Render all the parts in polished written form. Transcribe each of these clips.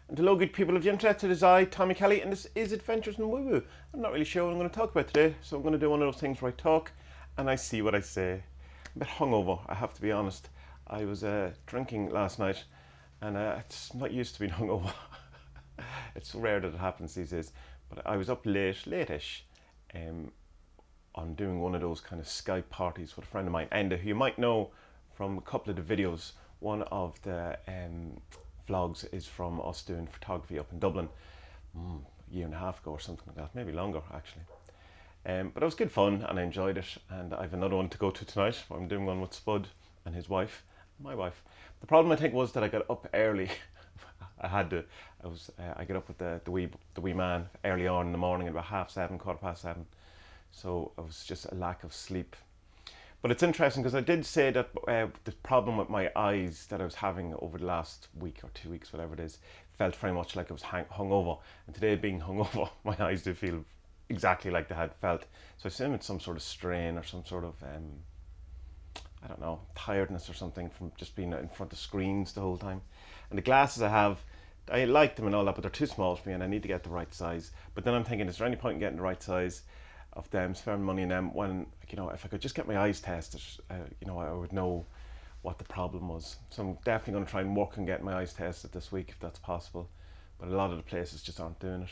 And hello good people, if you're interested, it's I, Tommy Kelly, and this is Adventures in Woo Woo. I'm not really sure what I'm going to talk about today, so I'm going to do one of those things where I talk and I see what I say. I'm a bit hungover, I have to be honest. I was drinking last night and it's not used to being hungover. It's so rare that it happens these days. But I was up late-ish, on doing one of those kind of Skype parties with a friend of mine, and who you might know from a couple of the videos. One of the vlogs is from us doing photography up in Dublin a year and a half ago or something like that, maybe longer actually. But it was good fun and I enjoyed it, and I have another one to go to tonight. I'm doing one with Spud and his wife, my wife. The problem I think was that I got up early. I get up with the wee man early on in the morning at about 7:30, 7:15. So it was just a lack of sleep. But it's interesting because I did say that the problem with my eyes that I was having over the last week or 2 weeks, whatever it is, felt very much like I was hungover. And today, being hungover, my eyes do feel exactly like they had felt. So I assume it's some sort of strain or some sort of, I don't know, tiredness or something from just being in front of screens the whole time. And the glasses I like them and all that, but they're too small for me and I need to get the right size. But then I'm thinking, is there any point in getting the right size of them, spending money on them, when, if I could just get my eyes tested, I would know what the problem was. So I'm definitely going to try and work on getting my eyes tested this week if that's possible. But a lot of the places just aren't doing it.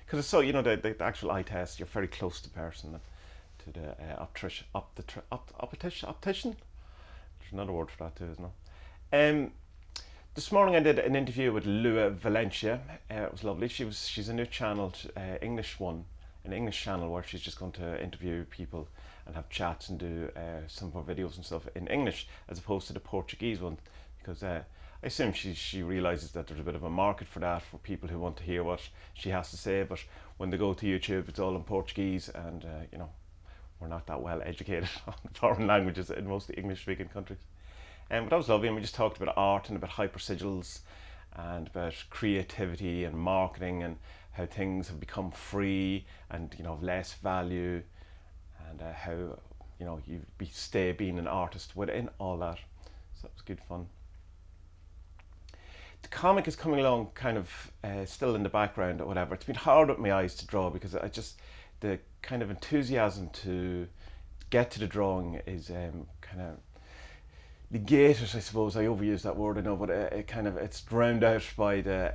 Because it's so, the actual eye test, you're very close to the person, to the optician? There's another word for that too, isn't there? This morning I did an interview with Lua Valencia. It was lovely. She's a new channel, English one. An English channel where she's just going to interview people and have chats and do some of her videos and stuff in English as opposed to the Portuguese one, because I assume she realises that there's a bit of a market for that, for people who want to hear what she has to say, but when they go to YouTube it's all in Portuguese, and we're not that well educated on foreign languages in most of the English speaking countries. But that was lovely, and we just talked about art and about hypersigils and about creativity and marketing and how things have become free and of less value, and how you stay being an artist within all that. So that was good fun. The comic is coming along kind of still in the background or whatever. It's been hard with my eyes to draw because the kind of enthusiasm to get to the drawing is kind of negated, I suppose. I overuse that word, I know, but it's drowned out by the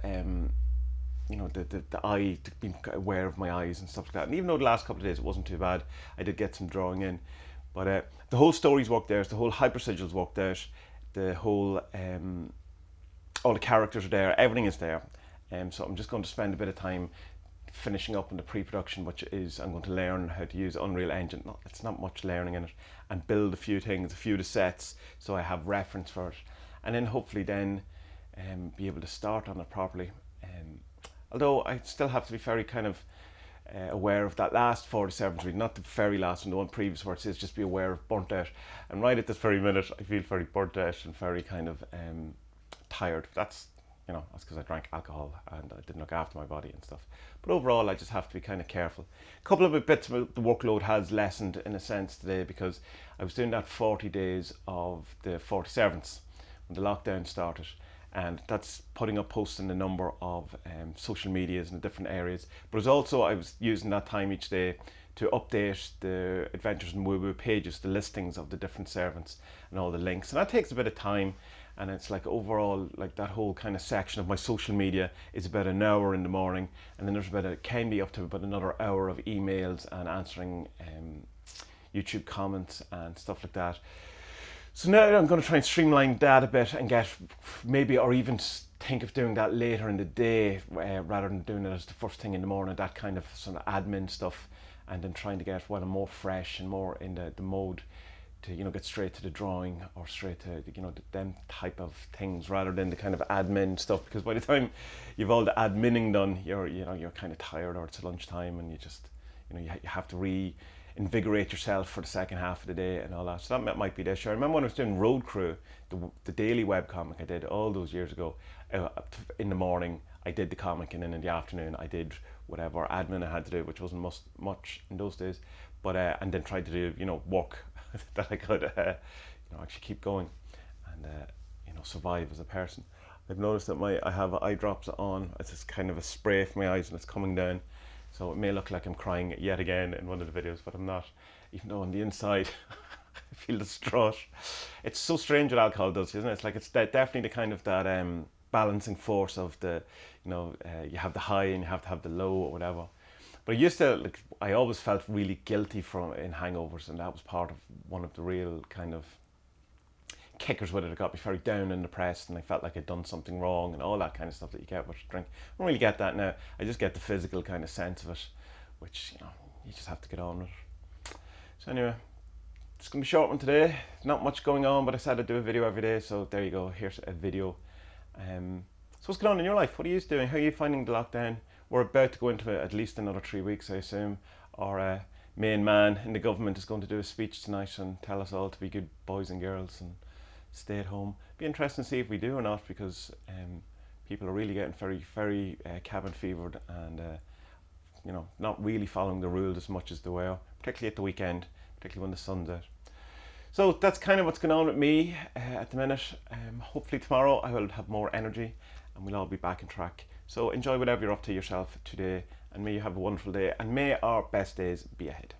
eye, being aware of my eyes and stuff like that. And even though the last couple of days it wasn't too bad, I did get some drawing in. But the whole story's worked out, the whole hypersigil's worked out, the whole, all the characters are there, everything is there. So I'm just going to spend a bit of time finishing up in the pre-production, which is I'm going to learn how to use Unreal Engine. It's not much learning in it, and build a few things, a few of the sets, so I have reference for it, and then hopefully then be able to start on it properly. Although I still have to be very kind of aware of that last 47 read, not the very last one, the one previous where it says just be aware of burnt out. And right at this very minute, I feel very burnt out and very kind of tired. That's because I drank alcohol and I didn't look after my body and stuff. But overall, I just have to be kind of careful. A couple of bits of the workload has lessened in a sense today, because I was doing that 40 days of the 47th when the lockdown started. And that's putting up posts in a number of social medias in the different areas. But I was using that time each day to update the Adventures in Woo Woo pages, the listings of the different servants and all the links. And that takes a bit of time. And it's like overall, like that whole kind of section of my social media is about an hour in the morning. And then can be up to about another hour of emails and answering YouTube comments and stuff like that. So now I'm going to try and streamline that a bit and get maybe, or even think of doing that later in the day rather than doing it as the first thing in the morning, that kind of sort of admin stuff, and then trying to get when I'm more fresh and more in the mode to get straight to the drawing or straight to them type of things rather than the kind of admin stuff, because by the time you've all the adminning done, you're kind of tired, or it's lunchtime and you just you have to reinvigorate yourself for the second half of the day and all that. So that might be the issue. I remember when I was doing Road Crew, the daily webcomic I did all those years ago, in the morning I did the comic, and then in the afternoon I did whatever admin I had to do, which wasn't much in those days, but and then tried to do work that I could actually keep going and survive as a person. I've noticed that I have eye drops on. It's just kind of a spray for my eyes and it's coming down. So it may look like I'm crying yet again in one of the videos, but I'm not. Even though on the inside, I feel distraught. It's so strange what alcohol does, isn't it? It's like it's definitely the kind of that balancing force of the, you have the high and you have to have the low or whatever. But I always felt really guilty in hangovers, and that was part of one of the real kind of kickers with it. It got me very down and depressed, and I felt like I'd done something wrong and all that kind of stuff that you get with drink. I don't really get that now. I just get the physical kind of sense of it, which you just have to get on with. So anyway, it's gonna be a short one today. Not much going on, but I said I'd do a video every day, so there you go. Here's a video. So what's going on in your life? What are you doing? How are you finding the lockdown? We're about to go into at least another 3 weeks, I assume. Our main man in the government is going to do a speech tonight and tell us all to be good boys and girls and stay at home. Be interesting to see if we do or not, because people are really getting very, very cabin fevered and not really following the rules as much as they were, particularly at the weekend, particularly when the sun's out. So that's kind of what's going on with me at the minute. Hopefully tomorrow I will have more energy and we'll all be back on track. So enjoy whatever you're up to yourself today, and may you have a wonderful day, and may our best days be ahead.